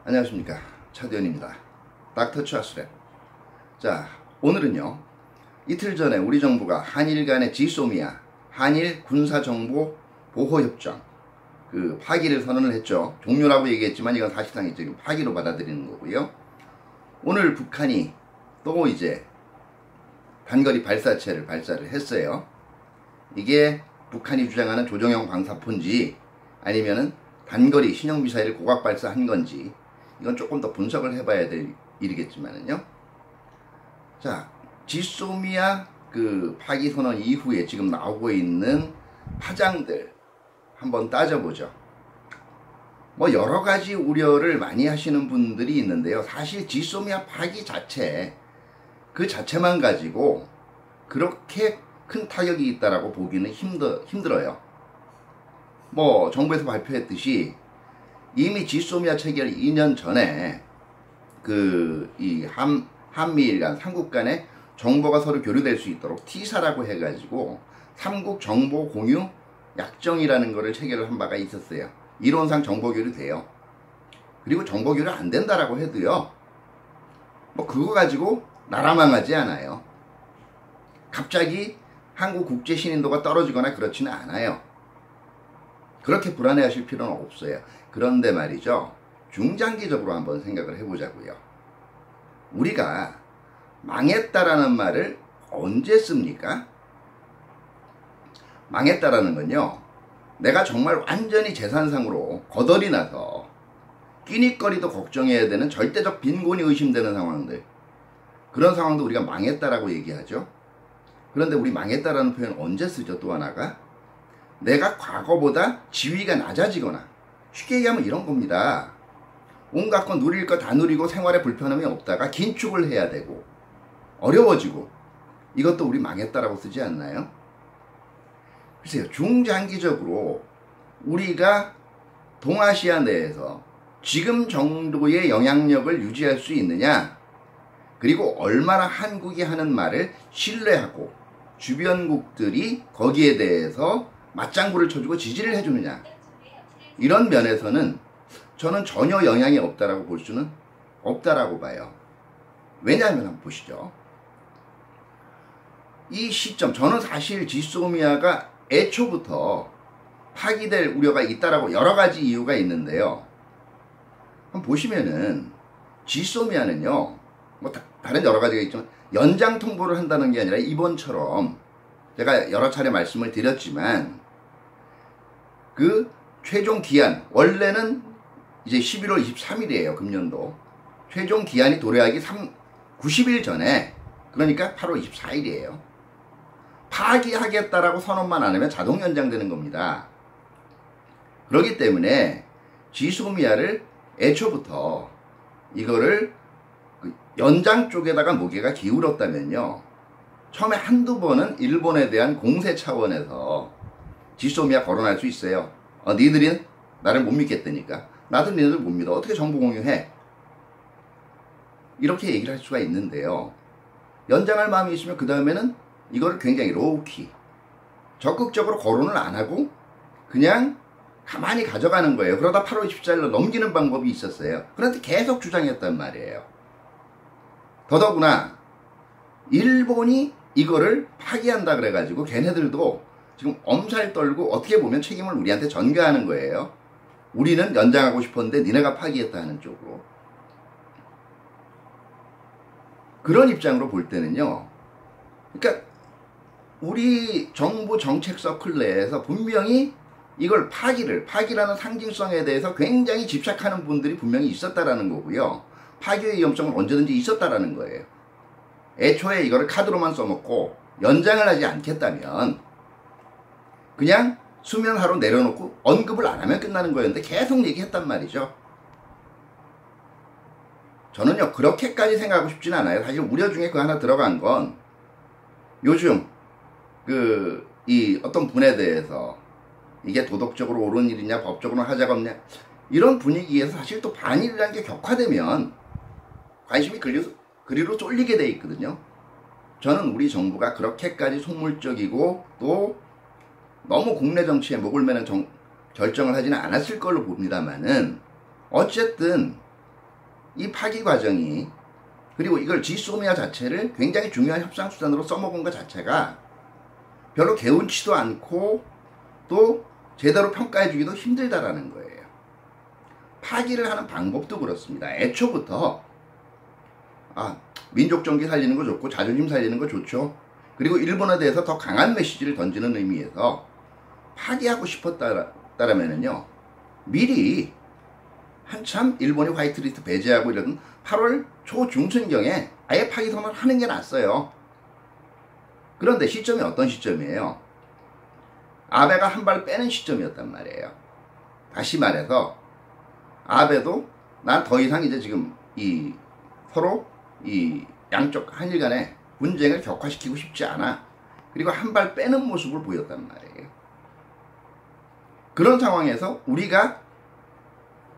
안녕하십니까, 차대현입니다. 닥터처 아스랩. 자, 오늘은요, 이틀 전에 우리 정부가 한일 간의 지소미아 한일 군사정보 보호협정 파기를 선언을 했죠. 종료라고 얘기했지만 이건 사실상 이제 파기로 받아들이는 거고요. 오늘 북한이 또 이제 단거리 발사체를 발사를 했어요. 이게 북한이 주장하는 조정형 방사포인지 아니면은 단거리 신형 미사일을 고각 발사한 건지 이건 조금 더 분석을 해봐야 될 일이겠지만은요. 자, 지소미아 파기 선언 이후에 지금 나오고 있는 파장들 한번 따져보죠. 뭐 여러 가지 우려를 많이 하시는 분들이 있는데요. 사실 지소미아 파기 그 자체만 가지고 그렇게 큰 타격이 있다라고 보기는 힘들어요. 뭐 정부에서 발표했듯이 이미 지소미아 체결 2년 전에 한미일 간 삼국 간에 정보가 서로 교류될 수 있도록 T사라고 해가지고 삼국 정보 공유 약정이라는 거를 체결을 한 바가 있었어요. 이론상 정보 교류 돼요. 그리고 정보 교류 안 된다라고 해도요, 뭐 그거 가지고 나라 망하지 않아요. 갑자기 한국 국제 신인도가 떨어지거나 그렇지는 않아요. 그렇게 불안해하실 필요는 없어요. 그런데 말이죠, 중장기적으로 한번 생각을 해보자고요. 우리가 망했다라는 말을 언제 씁니까? 망했다라는 건요, 내가 정말 완전히 재산상으로 거덜이 나서 끼니거리도 걱정해야 되는 절대적 빈곤이 의심되는 상황들, 그런 상황도 우리가 망했다라고 얘기하죠. 그런데 우리 망했다라는 표현 언제 쓰죠? 또 하나가 내가 과거보다 지위가 낮아지거나, 쉽게 얘기하면 이런 겁니다. 온갖 거 누릴 거 다 누리고 생활에 불편함이 없다가 긴축을 해야 되고 어려워지고, 이것도 우리 망했다라고 쓰지 않나요? 글쎄요, 중장기적으로 우리가 동아시아 내에서 지금 정도의 영향력을 유지할 수 있느냐, 그리고 얼마나 한국이 하는 말을 신뢰하고 주변국들이 거기에 대해서 맞장구를 쳐주고 지지를 해주느냐, 이런 면에서는 저는 전혀 영향이 없다라고 볼 수는 없다라고 봐요. 왜냐하면 한번 보시죠. 이 시점, 저는 사실 지소미아가 애초부터 파기될 우려가 있다라고 여러 가지 이유가 있는데요. 한번 보시면은 지소미아는요, 뭐 다른 여러 가지가 있지만 연장 통보를 한다는 게 아니라 이번처럼 제가 여러 차례 말씀을 드렸지만 최종 기한, 원래는 이제 11월 23일이에요. 금년도. 최종 기한이 도래하기 90일 전에, 그러니까 8월 24일이에요. 파기하겠다라고 선언만 안 하면 자동 연장되는 겁니다. 그렇기 때문에 지소미아를 애초부터 이거를 연장 쪽에다가 무게가 기울었다면요, 처음에 한두 번은 일본에 대한 공세 차원에서 지소미아 거론할 수 있어요. 니들이 나를 못 믿겠다니까. 나도 니들 못 믿어. 어떻게 정보 공유해? 이렇게 얘기를 할 수가 있는데요. 연장할 마음이 있으면 그 다음에는 이거를 굉장히 로우키, 적극적으로 거론을 안 하고 그냥 가만히 가져가는 거예요. 그러다 8월 24일로 넘기는 방법이 있었어요. 그런데 계속 주장했단 말이에요. 더더구나 일본이 이거를 파기한다 그래가지고 걔네들도 지금 엄살 떨고 어떻게 보면 책임을 우리한테 전가하는 거예요. 우리는 연장하고 싶었는데 니네가 파기했다 하는 쪽으로. 그런 입장으로 볼 때는요, 그러니까 우리 정부 정책 서클 내에서 분명히 이걸 파기라는 상징성에 대해서 굉장히 집착하는 분들이 분명히 있었다라는 거고요. 파기의 위험성은 언제든지 있었다라는 거예요. 애초에 이거를 카드로만 써먹고 연장을 하지 않겠다면 그냥 수면하로 내려놓고 언급을 안 하면 끝나는 거였는데 계속 얘기했단 말이죠. 저는요, 그렇게까지 생각하고 싶진 않아요. 사실 우려 중에 하나 들어간 건, 요즘 이 어떤 분에 대해서 이게 도덕적으로 옳은 일이냐, 법적으로 하자가 없냐, 이런 분위기에서 사실 또 반일이라는 게 격화되면 관심이 그리로 쏠리게 돼 있거든요. 저는 우리 정부가 그렇게까지 속물적이고 또 너무 국내 정치에 목을 매는 결정을 하지는 않았을 걸로 봅니다만은, 어쨌든 이 파기 과정이, 그리고 이걸 지소미아 자체를 굉장히 중요한 협상 수단으로 써먹은 것 자체가 별로 개운치도 않고 또 제대로 평가해주기도 힘들다라는 거예요. 파기를 하는 방법도 그렇습니다. 애초부터 민족 정기 살리는 거 좋고 자존심 살리는 거 좋죠. 그리고 일본에 대해서 더 강한 메시지를 던지는 의미에서 파기하고 싶었다라면은요, 미리 한참 일본이 화이트리스트 배제하고 이런 8월 초중순경에 아예 파기 선언을 하는 게 낫어요. 그런데 시점이 어떤 시점이에요? 아베가 한 발 빼는 시점이었단 말이에요. 다시 말해서 아베도 난 더 이상 이제 지금 서로 양쪽 한일 간의 분쟁을 격화시키고 싶지 않아. 그리고 한 발 빼는 모습을 보였단 말이에요. 그런 상황에서 우리가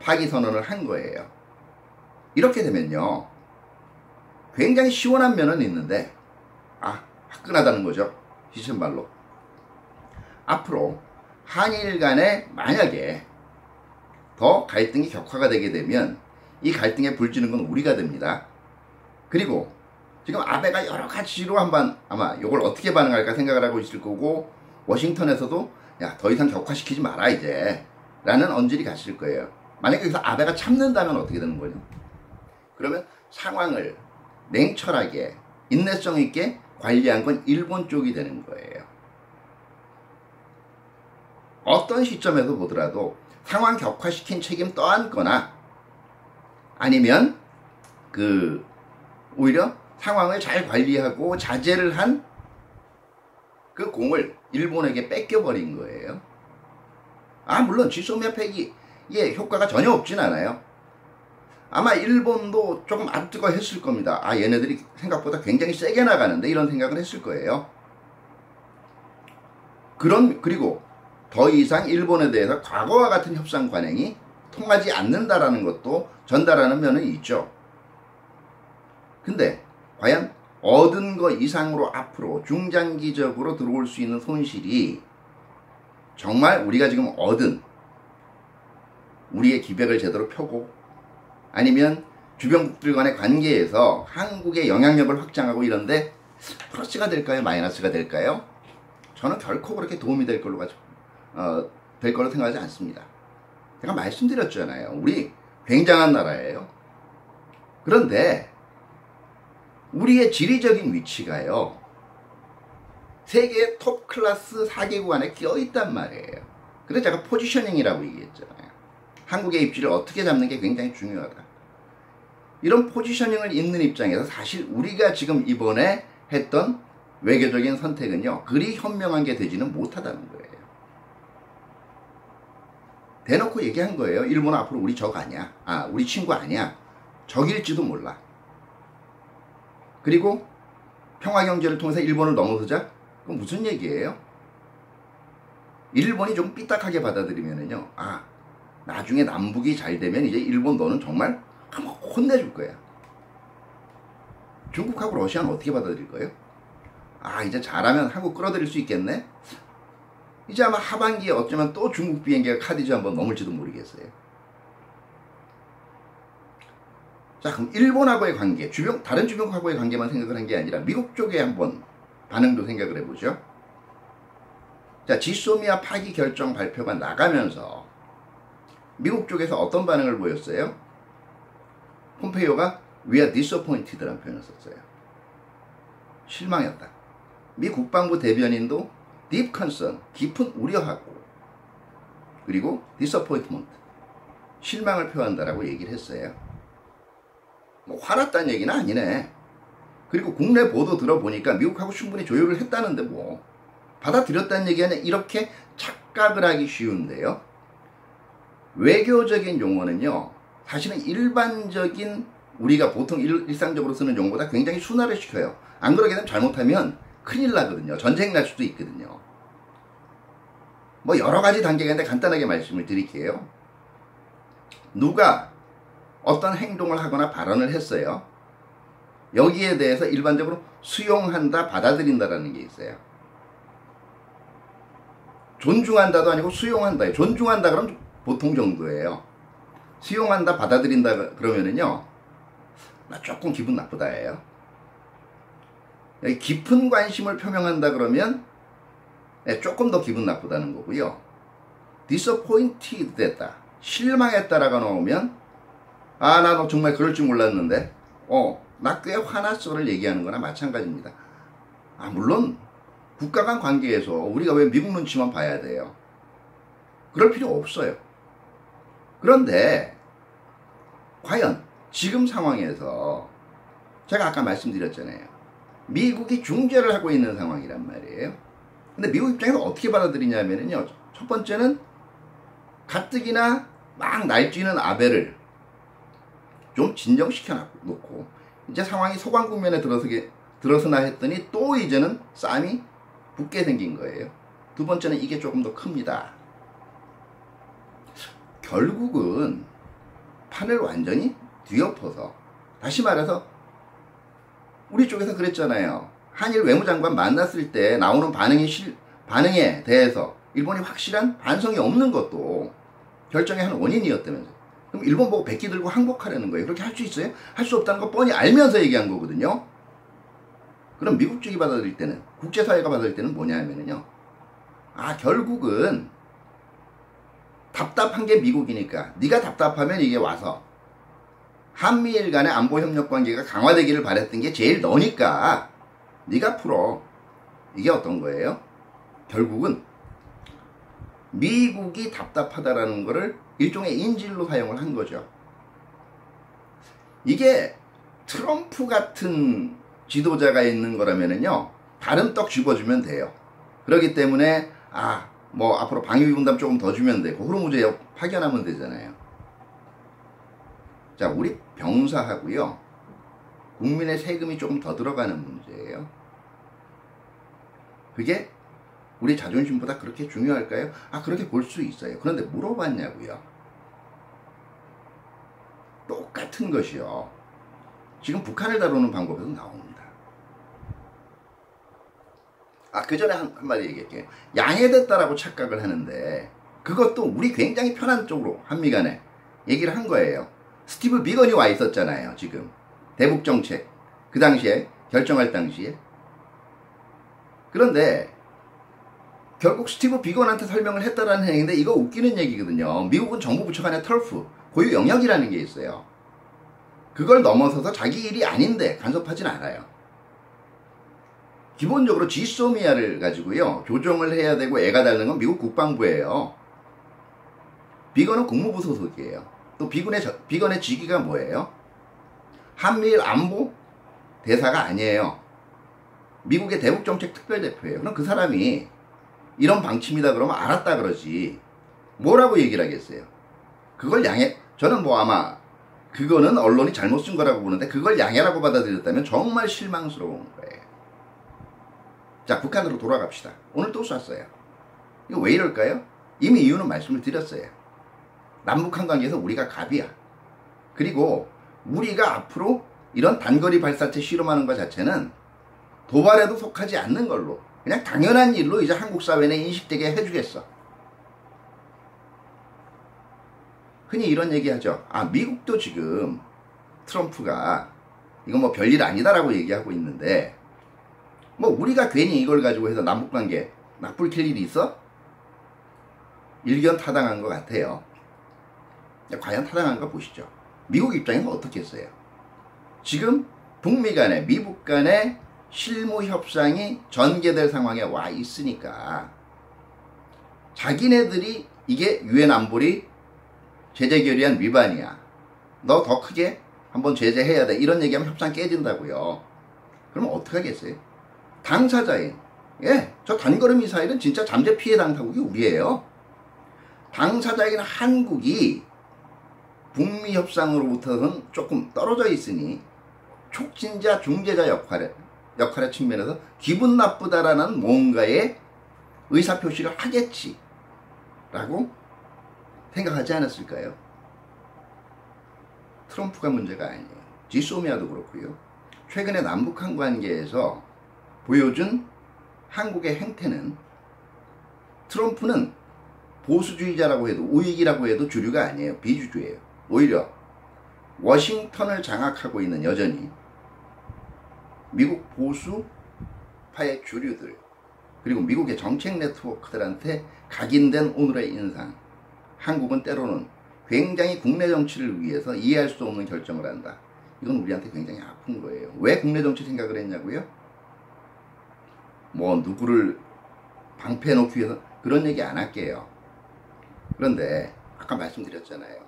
파기 선언을 한 거예요. 이렇게 되면요, 굉장히 시원한 면은 있는데 화끈하다는 거죠. 시즌발로. 앞으로 한일 간에 만약에 더 갈등이 격화가 되게 되면 이 갈등에 불지는 건 우리가 됩니다. 그리고 지금 아베가 여러 가지로 한번 아마 이걸 어떻게 반응할까 생각을 하고 있을 거고, 워싱턴에서도 야, 더 이상 격화시키지 마라 이제 라는 언질이 갔을 거예요. 만약에 여기서 아베가 참는다면 어떻게 되는 거죠? 그러면 상황을 냉철하게 인내성 있게 관리한 건 일본 쪽이 되는 거예요. 어떤 시점에서 보더라도 상황 격화시킨 책임 떠안거나 아니면 오히려 상황을 잘 관리하고 자제를 한 그 공을 일본에게 뺏겨버린 거예요. 물론 지소미아 폐기의 효과가 전혀 없진 않아요. 아마 일본도 조금 앞뜨거 했을 겁니다. 얘네들이 생각보다 굉장히 세게 나가는데, 이런 생각을 했을 거예요. 그리고 더 이상 일본에 대해서 과거와 같은 협상 관행이 통하지 않는다라는 것도 전달하는 면은 있죠. 근데 과연 얻은 거 이상으로 앞으로 중장기적으로 들어올 수 있는 손실이 정말 우리가 지금 얻은 우리의 기백을 제대로 펴고, 아니면 주변국들 간의 관계에서 한국의 영향력을 확장하고 이런데 플러스가 될까요? 마이너스가 될까요? 저는 결코 그렇게 도움이 될 걸로 생각하지 않습니다. 제가 말씀드렸잖아요. 우리 굉장한 나라예요. 그런데 우리의 지리적인 위치가요, 세계의 톱 클래스 4개국 안에 끼어있단 말이에요. 그래서 제가 포지셔닝이라고 얘기했잖아요. 한국의 입지를 어떻게 잡는 게 굉장히 중요하다. 이런 포지셔닝을 잇는 입장에서 사실 우리가 지금 이번에 했던 외교적인 선택은요, 그리 현명한 게 되지는 못하다는 거예요. 대놓고 얘기한 거예요. 일본은 앞으로 우리 적 아니야. 우리 친구 아니야. 적일지도 몰라. 그리고 평화경제를 통해서 일본을 넘어서자? 그건 무슨 얘기예요? 일본이 좀 삐딱하게 받아들이면은요, 나중에 남북이 잘 되면 이제 일본 너는 정말 한번 혼내줄 거야. 중국하고 러시아는 어떻게 받아들일 거예요? 이제 잘하면 한국 끌어들일 수 있겠네? 이제 아마 하반기에 어쩌면 또 중국 비행기가 카디즈 한번 넘을지도 모르겠어요. 자, 그럼 일본하고의 관계, 다른 주변국하고의 관계만 생각을 한 게 아니라 미국 쪽에 한번 반응도 생각을 해보죠. 자, 지소미아 파기 결정 발표가 나가면서 미국 쪽에서 어떤 반응을 보였어요? 폼페이오가 We are disappointed라는 표현을 썼어요. 실망했다. 미 국방부 대변인도 deep concern, 깊은 우려하고, 그리고 disappointment, 실망을 표한다라고 얘기를 했어요. 화났다는 얘기는 아니네. 그리고 국내 보도 들어보니까 미국하고 충분히 조율을 했다는데 받아들였다는 얘기 아니라 이렇게 착각을 하기 쉬운데요. 외교적인 용어는요, 사실은 일반적인 우리가 보통 일상적으로 쓰는 용어보다 굉장히 순화를 시켜요. 안 그러게 되면 잘못하면 큰일 나거든요. 전쟁 날 수도 있거든요. 여러 가지 단계가 있는데 간단하게 말씀을 드릴게요. 누가 어떤 행동을 하거나 발언을 했어요. 여기에 대해서 일반적으로 수용한다, 받아들인다라는 게 있어요. 존중한다도 아니고 수용한다. 존중한다 그러면 보통 정도예요. 수용한다, 받아들인다 그러면은요, 나 조금 기분 나쁘다예요. 여기 깊은 관심을 표명한다 그러면 조금 더 기분 나쁘다는 거고요. disappointed 됐다, 실망했다라고 나오면 아, 나 너 정말 그럴 줄 몰랐는데 나 꽤 화났어를 얘기하는 거나 마찬가지입니다. 아, 물론 국가 간 관계에서 우리가 왜 미국 눈치만 봐야 돼요? 그럴 필요 없어요. 그런데 과연 지금 상황에서 제가 아까 말씀드렸잖아요. 미국이 중재를 하고 있는 상황이란 말이에요. 근데 미국 입장에서 어떻게 받아들이냐면요. 첫 번째는 가뜩이나 막 날뛰는 아베를 좀 진정시켜 놓고 이제 상황이 소강 국면에 들어서나 했더니 또 이제는 싸움이 붙게 생긴 거예요. 두 번째는 이게 조금 더 큽니다. 결국은 판을 완전히 뒤엎어서, 다시 말해서 우리 쪽에서 그랬잖아요. 한일 외무장관 만났을 때 나오는 반응에 대해서 일본이 확실한 반성이 없는 것도 결정의 한 원인이었다면서. 그럼 일본 보고 백기 들고 항복하려는 거예요. 그렇게 할 수 있어요? 할 수 없다는 거 뻔히 알면서 얘기한 거거든요. 그럼 미국 쪽이 받아들일 때는, 국제사회가 받아들일 때는 뭐냐 하면요. 아, 결국은 답답한 게 미국이니까 네가 답답하면 이게 와서 한미일 간의 안보협력 관계가 강화되기를 바랬던 게 제일 너니까 네가 풀어. 이게 어떤 거예요? 결국은 미국이 답답하다라는 거를 일종의 인질로 사용을 한 거죠. 이게 트럼프 같은 지도자가 있는 거라면은요, 다른 떡 집어주면 돼요. 그렇기 때문에 뭐 앞으로 방위비 분담 조금 더 주면 되고 호르무즈 파견하면 되잖아요. 자, 우리 병사하고요, 국민의 세금이 조금 더 들어가는 문제예요. 그게 우리 자존심보다 그렇게 중요할까요? 그렇게 볼 수 있어요. 그런데 물어봤냐고요. 똑같은 것이요, 지금 북한을 다루는 방법에서 나옵니다. 그 전에 한마디 얘기할게요. 양해됐다라고 착각을 하는데 그것도 우리 굉장히 편한 쪽으로 한미 간에 얘기를 한 거예요. 스티브 비건이 와 있었잖아요. 지금 대북정책 그 당시에 결정할 당시에. 그런데 결국 스티브 비건한테 설명을 했다라는 얘기인데 이거 웃기는 얘기거든요. 미국은 정부 부처 간의 터프, 고유 영역이라는 게 있어요. 그걸 넘어서서 자기 일이 아닌데 간섭하진 않아요. 기본적으로 지소미아를 가지고요, 조정을 해야 되고 애가 달는 건 미국 국방부예요. 비건은 국무부 소속이에요. 또 비건의 직위가 뭐예요? 한미일 안보 대사가 아니에요. 미국의 대북정책 특별대표예요. 그럼 그 사람이 이런 방침이다 그러면 알았다 그러지 뭐라고 얘기를 하겠어요? 그걸 저는 뭐 아마 그거는 언론이 잘못 쓴 거라고 보는데 그걸 양해라고 받아들였다면 정말 실망스러운 거예요. 자, 북한으로 돌아갑시다. 오늘 또 쐈어요. 이거 왜 이럴까요? 이미 이유는 말씀을 드렸어요. 남북한 관계에서 우리가 갑이야. 그리고 우리가 앞으로 이런 단거리 발사체 실험하는 것 자체는 도발에도 속하지 않는 걸로 그냥 당연한 일로 이제 한국 사회에 인식되게 해주겠어. 흔히 이런 얘기하죠. 미국도 지금 트럼프가 이거 뭐 별일 아니다라고 얘기하고 있는데 뭐 우리가 괜히 이걸 가지고 해서 남북관계 나쁠 일이 있어? 일견 타당한 것 같아요. 과연 타당한 거 보시죠. 미국 입장에서 어떻게 했어요? 지금 북미 간에 미북 간에 실무 협상이 전개될 상황에 와 있으니까 자기네들이 이게 유엔 안보리 제재 결의안 위반이야. 너 더 크게 한번 제재해야 돼. 이런 얘기하면 협상 깨진다고요. 그럼 어떻게 하겠어요? 당사자인 저 단거리 미사일은 진짜 잠재 피해 당사국이 우리예요. 당사자인 한국이 북미 협상으로부터는 조금 떨어져 있으니 촉진자 중재자 역할의 측면에서 기분 나쁘다라는 뭔가의 의사표시를 하겠지 라고 생각하지 않았을까요? 트럼프가 문제가 아니에요. 지소미아도 그렇고요. 최근에 남북한 관계에서 보여준 한국의 행태는 트럼프는 보수주의자라고 해도 우익이라고 해도 주류가 아니에요. 비주주예요. 오히려 워싱턴을 장악하고 있는 여전히 미국 보수파의 주류들, 그리고 미국의 정책 네트워크들한테 각인된 오늘의 인상. 한국은 때로는 굉장히 국내 정치를 위해서 이해할 수 없는 결정을 한다. 이건 우리한테 굉장히 아픈 거예요. 왜 국내 정치 생각을 했냐고요? 뭐 누구를 방패해 놓기 위해서 그런 얘기 안 할게요. 그런데 아까 말씀드렸잖아요.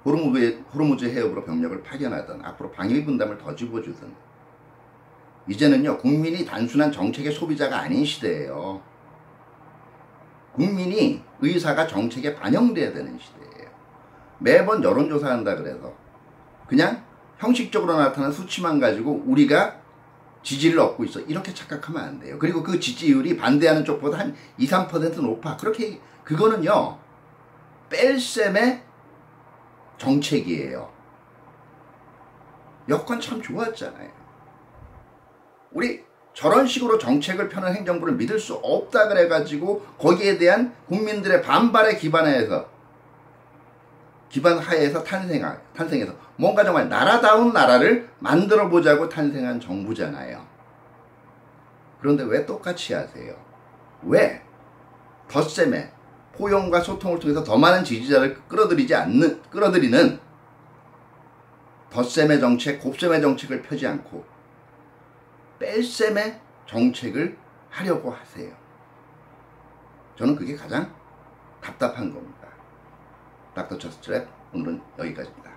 호르무즈 해협으로 병력을 파견하든 앞으로 방위 분담을 더 집어주든 이제는요, 국민이 단순한 정책의 소비자가 아닌 시대예요. 국민이 의사가 정책에 반영돼야 되는 시대예요. 매번 여론조사한다 그래서 그냥 형식적으로 나타난 수치만 가지고 우리가 지지를 얻고 있어, 이렇게 착각하면 안 돼요. 그리고 그 지지율이 반대하는 쪽보다 한 2, 3% 높아. 그렇게, 그거는요, 뺄셈의 정책이에요. 여건 참 좋았잖아요. 우리 저런 식으로 정책을 펴는 행정부를 믿을 수 없다 그래가지고 거기에 대한 국민들의 반발에 기반하에서 탄생해서 뭔가 정말 나라다운 나라를 만들어 보자고 탄생한 정부잖아요. 그런데 왜 똑같이 하세요? 왜 덧셈에 포용과 소통을 통해서 더 많은 지지자를 끌어들이는 덧셈의 정책, 곱셈의 정책을 펴지 않고 뺄셈의 정책을 하려고 하세요? 저는 그게 가장 답답한 겁니다. 닥터 찰스 트랩, 오늘은 여기까지입니다.